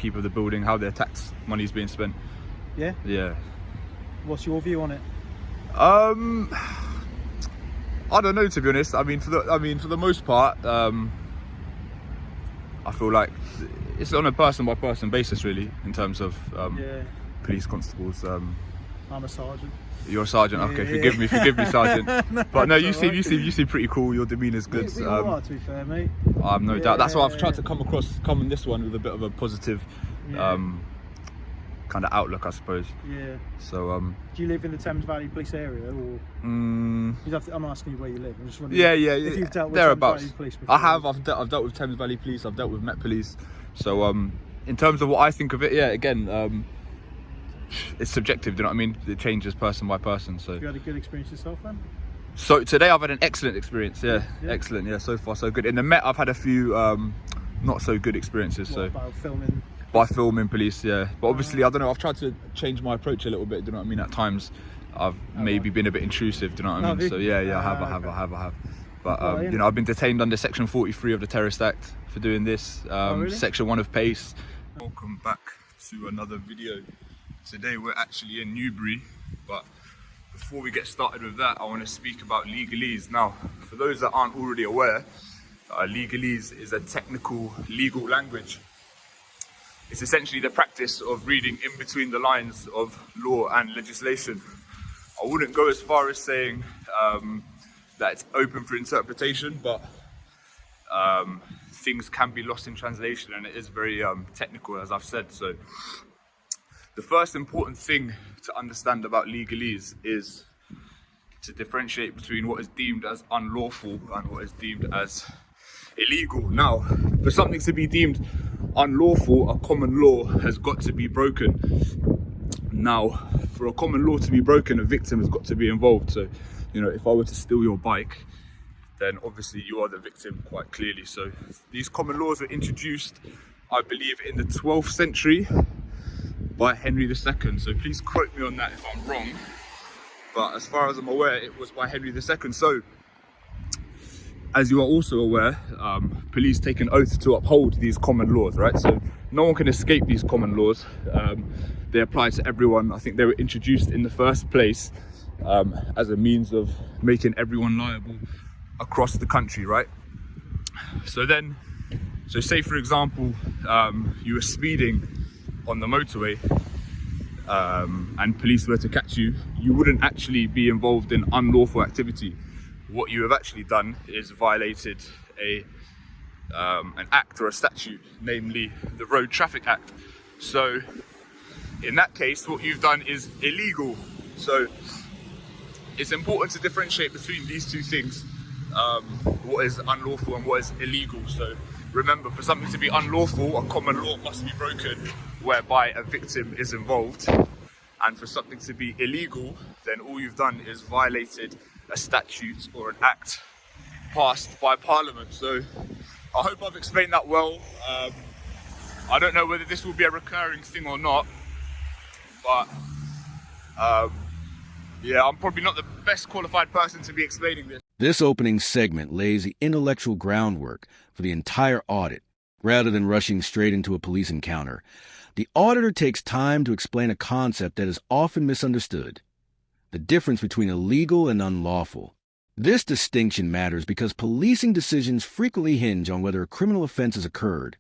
upkeep of the building, how their tax money is being spent. Yeah? Yeah. What's your view on it? I don't know, to be honest. I mean, for the most part, I feel like it's on a person by person basis, really, in terms of police constables. I'm a sergeant. You're a sergeant. Okay, Yeah. forgive me, sergeant. No, but no, you right. seem pretty cool. Your demeanour's good. We all are, to be fair, mate. I've no doubt. That's why I've tried to come in this one with a bit of a positive, kind of outlook, I suppose. Yeah. So do you live in the Thames Valley Police area, or? I'm asking you where you live. I'm just wondering. Yeah. If you've dealt with thereabouts. Thames Valley Police before. I have. I've dealt with Thames Valley Police. I've dealt with Met Police. So in terms of what I think of it, again, it's subjective. Do you know what I mean? It changes person by person. So. You had a good experience yourself, then? So today I've had an excellent experience. Yeah. Excellent. Yeah, so far so good. In the Met, I've had a few not so good experiences. What so about filming? By filming police, yeah. But obviously, I don't know. I've tried to change my approach a little bit. Do you know what I mean? At times, I've maybe been a bit intrusive. Do you know what I mean? So I have. But you know, I've been detained under Section 43 of the Terrorist Act for doing this. Really? Section 1 of PACE. Welcome back to another video. Today we're actually in Newbury, but before we get started with that, I want to speak about legalese. Now, for those that aren't already aware, legalese is a technical legal language. It's essentially the practice of reading in between the lines of law and legislation. I wouldn't go as far as saying that it's open for interpretation, but things can be lost in translation, and it is very technical, as I've said. So the first important thing to understand about legalese is to differentiate between what is deemed as unlawful and what is deemed as illegal. Now, for something to be deemed unlawful, a common law has got to be broken. Now, for a common law to be broken, a victim has got to be involved. So, you know, if I were to steal your bike, then obviously you are the victim, quite clearly. So these common laws were introduced, I believe, in the 12th century by Henry II. So please quote me on that if I'm wrong. But as far as I'm aware, it was by Henry II. So, as you are also aware, police take an oath to uphold these common laws, right? So no one can escape these common laws. They apply to everyone. I think they were introduced in the first place as a means of making everyone liable across the country, right? So say for example, you were speeding on the motorway and police were to catch you, you wouldn't actually be involved in unlawful activity. What you have actually done is violated an act or a statute, namely the Road Traffic Act. So in that case, what you've done is illegal. So it's important to differentiate between these two things, what is unlawful and what is illegal. So remember, for something to be unlawful, a common law must be broken whereby a victim is involved. And for something to be illegal, then all you've done is violated a statute or an act passed by Parliament. So I hope I've explained that well. I don't know whether this will be a recurring thing or not, but yeah, I'm probably not the best qualified person to be explaining this. This opening segment lays the intellectual groundwork for the entire audit. Rather than rushing straight into a police encounter, the auditor takes time to explain a concept that is often misunderstood: the difference between illegal and unlawful. This distinction matters because policing decisions frequently hinge on whether a criminal offense has occurred,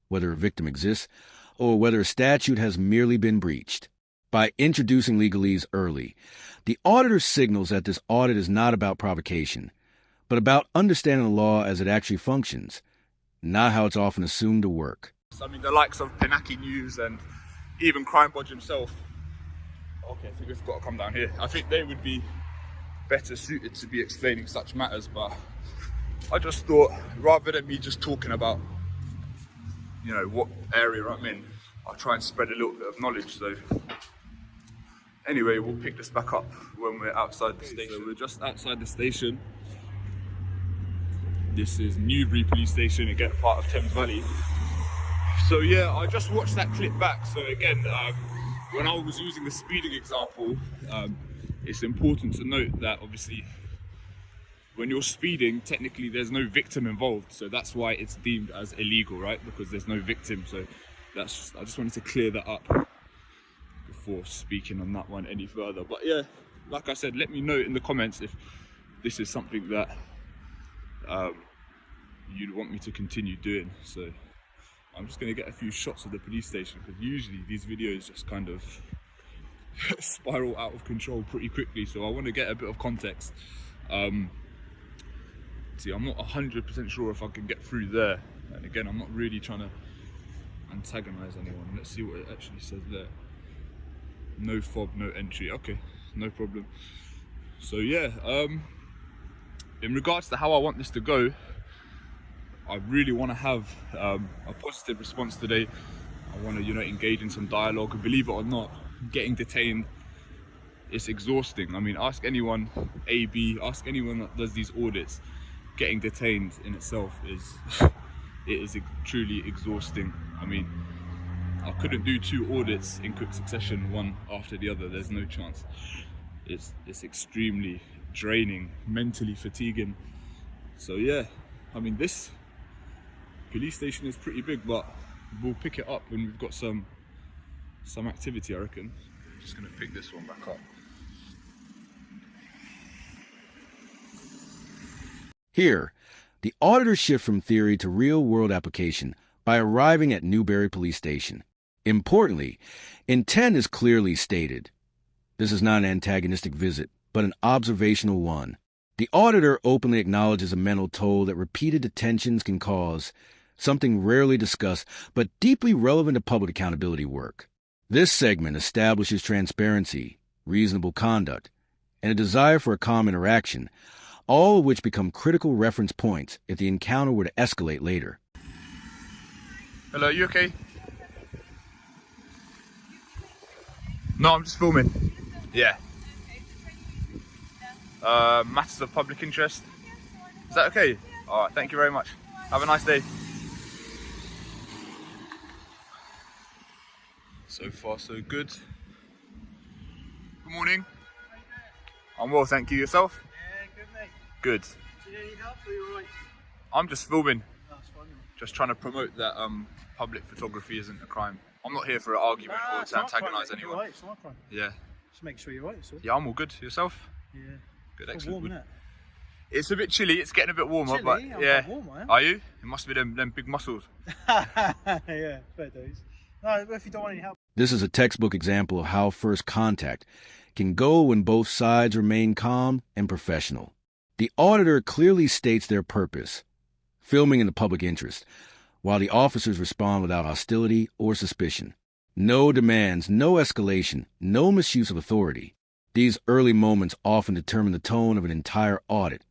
whether a victim exists, or whether a statute has merely been breached. By introducing legalese early, the auditor signals that this audit is not about provocation, but about understanding the law as it actually functions, not how it's often assumed to work. I mean, the likes of Pinaki News and even Crimebodge himself. Okay, I think we've got to come down here. I think they would be better suited to be explaining such matters, but I just thought, rather than me just talking about, you know, what area I'm in, I'll try and spread a little bit of knowledge. So anyway, we'll pick this back up when we're outside the station. So we're just outside the station. This is Newbury Police Station, again part of Thames Valley. So yeah, I just watched that clip back. So again, when I was using the speeding example, it's important to note that obviously when you're speeding, technically there's no victim involved. So that's why it's deemed as illegal, right? Because there's no victim. So I just wanted to clear that up before speaking on that one any further. But yeah, like I said, let me know in the comments if this is something that you'd want me to continue doing. So I'm just going to get a few shots of the police station, because usually these videos just kind of spiral out of control pretty quickly, so I want to get a bit of context. See, I'm not 100% sure if I can get through there, and again, I'm not really trying to antagonize anyone. Let's see what it actually says there. No fob, no entry. Okay, no problem. So yeah, in regards to how I want this to go, I really want to have a positive response today. I want to, you know, engage in some dialogue. And believe it or not, getting detained, it's exhausting. I mean, ask anyone, ask anyone that does these audits. Getting detained in itself is truly exhausting. I mean, I couldn't do 2 audits in quick succession, one after the other. There's no chance. It's extremely draining, mentally fatiguing. So yeah, I mean, this police station is pretty big, but we'll pick it up when we've got some activity, I reckon. I'm just gonna pick this one back up. Here, the auditors shift from theory to real-world application by arriving at Newbury Police Station. Importantly, intent is clearly stated. This is not an antagonistic visit, but an observational one. The auditor openly acknowledges a mental toll that repeated detentions can cause, something rarely discussed but deeply relevant to public accountability work. This segment establishes transparency, reasonable conduct, and a desire for a calm interaction, all of which become critical reference points if the encounter were to escalate later. Hello, you okay? No, I'm just filming. Yeah. Matters of public interest. Is that okay? Alright, thank you very much. Have a nice day. So far, so good. Good morning. I'm well, thank you. Yourself? Yeah, good mate. Good. Do you need help or are you alright? I'm just filming. That's fine. Just trying to promote that public photography isn't a crime. I'm not here for an argument or to antagonise anyone. Right, it's not a crime. Yeah. Just make sure you're right. So. Yeah, I'm all good. Yourself? Yeah. Good, It's excellent. warm, isn't it? It's a bit chilly. It's getting a bit warmer, Chilly? but I'm yeah. quite warm, I am. Are you? It must be them big muscles. Yeah, fair days. No, if you don't want any help. This is a textbook example of how first contact can go when both sides remain calm and professional. The auditor clearly states their purpose, filming in the public interest, while the officers respond without hostility or suspicion. No demands, no escalation, no misuse of authority. These early moments often determine the tone of an entire audit.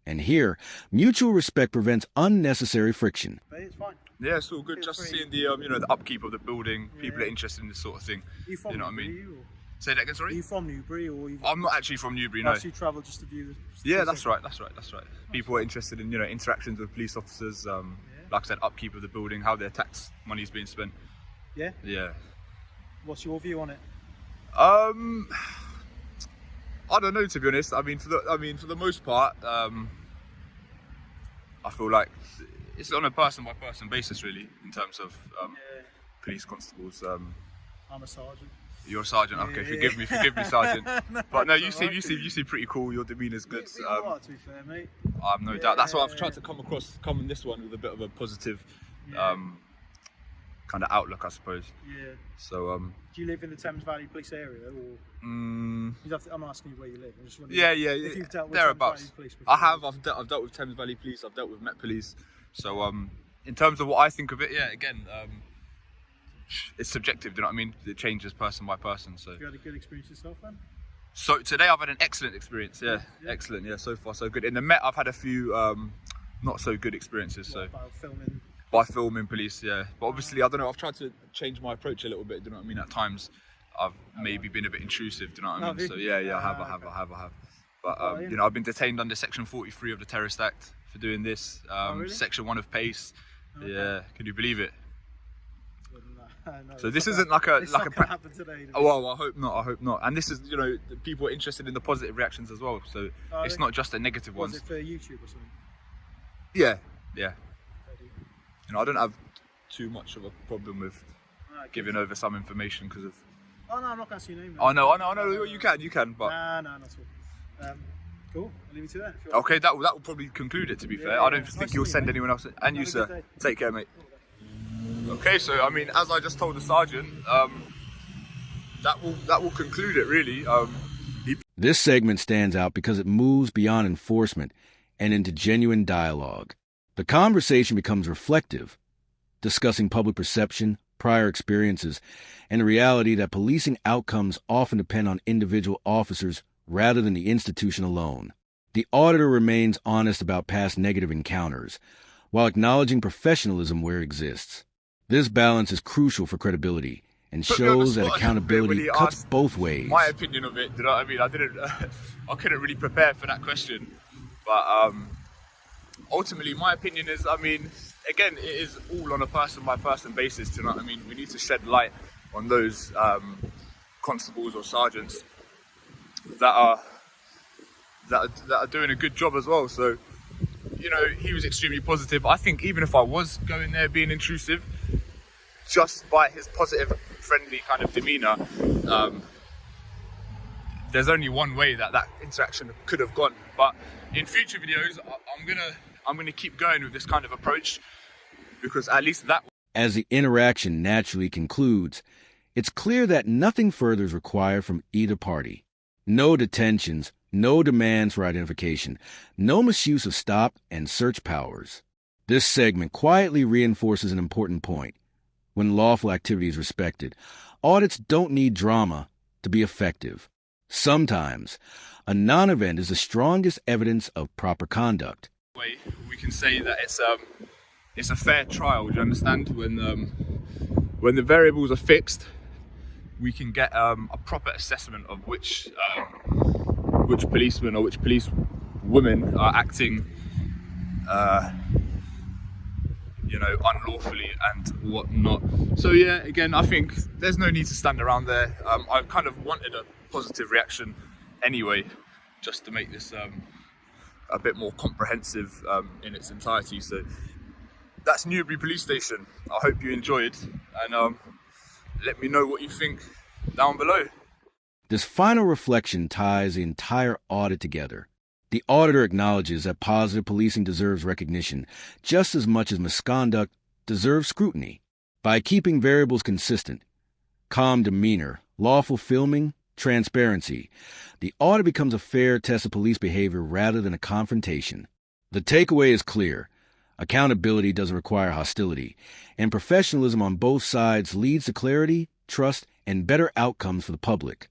And here, mutual respect prevents unnecessary friction. But it's fine. Yeah, it's all good. Feel Just free. seeing the you know, the upkeep of the building. Yeah. People are interested in this sort of thing. Are you from You know what I Newbury? mean? Or? Say that again, Are sorry. you from Newbury or you've I'm not actually from Newbury, no. actually travelled just to view the Yeah, that's right. That's right. People are interested in, you know, interactions with police officers. Like I said, upkeep of the building, how their tax money is being spent. Yeah? Yeah. What's your view on it? I don't know, to be honest. I mean, for the most part, I feel like it's on a person by person basis, really, in terms of Yeah. police constables. I'm a sergeant. You're a sergeant. Okay, Yeah. forgive me, sergeant. But no, you That's seem alright. you seem pretty cool. Your demeanour's good. We are, to be fair, mate. I've no doubt. That's why I've Yeah. tried to come in this one with a bit of a positive, Yeah. kind of outlook, I suppose. Yeah. So Do you live in the Thames Valley Police area, or I'm asking you where you live? I'm just wondering yeah, if you've dealt with thereabouts. Thames Valley Police before. I have. I've dealt with Thames Valley Police. I've dealt with Met Police. So in terms of what I think of it, yeah, again, it's subjective. Do you know what I mean? It changes person by person. So. Have you had a good experience yourself, then? So today I've had an excellent experience. Yeah, excellent. Yeah, so far so good. In the Met, I've had a few not so good experiences. What So about filming? by filming police, yeah. But obviously, I don't know. I've tried to change my approach a little bit. Do you know what I mean? At times, I've maybe been a bit intrusive. Do you know what I Have mean? you? So yeah, I have. But Oh, yeah. you know, I've been detained under Section 43 of the Terrorist Act for doing this. Really? Section 1 of PACE. Okay. Yeah, can you believe it? No, So it's this not isn't gonna- like a it's like not a. gonna happen today. Oh, well, I hope not. I hope not. And this is, you know, the people are interested in the positive reactions as well. So Are it's they? not just the negative Was ones. it for YouTube or something? Yeah, yeah. Fair dues. You know, I don't have too much of a problem with giving over some information because of. Oh no, I'm not going to say your name. I know. You can, but. Nah, not at all. Cool. I'll leave you to that. Okay, that will probably conclude it. To be fair, I don't think Nice you'll to meet send you, anyone else. And you, Have a good sir. day. Take care, mate. Okay, so I mean, as I just told the sergeant, that will conclude it really. This segment stands out because it moves beyond enforcement and into genuine dialogue. The conversation becomes reflective, discussing public perception, prior experiences, and the reality that policing outcomes often depend on individual officers rather than the institution alone. The auditor remains honest about past negative encounters, while acknowledging professionalism where it exists. This balance is crucial for credibility and shows that accountability cuts both ways. My opinion of it, you know what I mean? I couldn't really prepare for that question, but ultimately my opinion is, I mean, again, it is all on a person-by-person basis, do you know what I mean? We need to shed light on those constables or sergeants that are doing a good job as well. So, you know, he was extremely positive. I think even if I was going there being intrusive, just by his positive, friendly kind of demeanour, there's only one way that interaction could have gone. But in future videos, I'm gonna keep going with this kind of approach, because at least that. As the interaction naturally concludes, it's clear that nothing further is required from either party. No detentions, no demands for identification, no misuse of stop and search powers. This segment quietly reinforces an important point. When lawful activity is respected, audits don't need drama to be effective. Sometimes, a non-event is the strongest evidence of proper conduct. We can say that it's a fair trial. Do you understand? When the variables are fixed, we can get a proper assessment of which policemen or which police women are acting, you know, unlawfully and whatnot. So yeah, again, I think there's no need to stand around there. I kind of wanted a positive reaction anyway, just to make this a bit more comprehensive in its entirety. So that's Newbury Police Station. I hope you enjoyed, and let me know what you think down below. This final reflection ties the entire audit together. The auditor acknowledges that positive policing deserves recognition just as much as misconduct deserves scrutiny. By keeping variables consistent, calm demeanor, lawful filming, transparency, the audit becomes a fair test of police behavior rather than a confrontation. The takeaway is clear. Accountability doesn't require hostility, and professionalism on both sides leads to clarity, trust, and better outcomes for the public.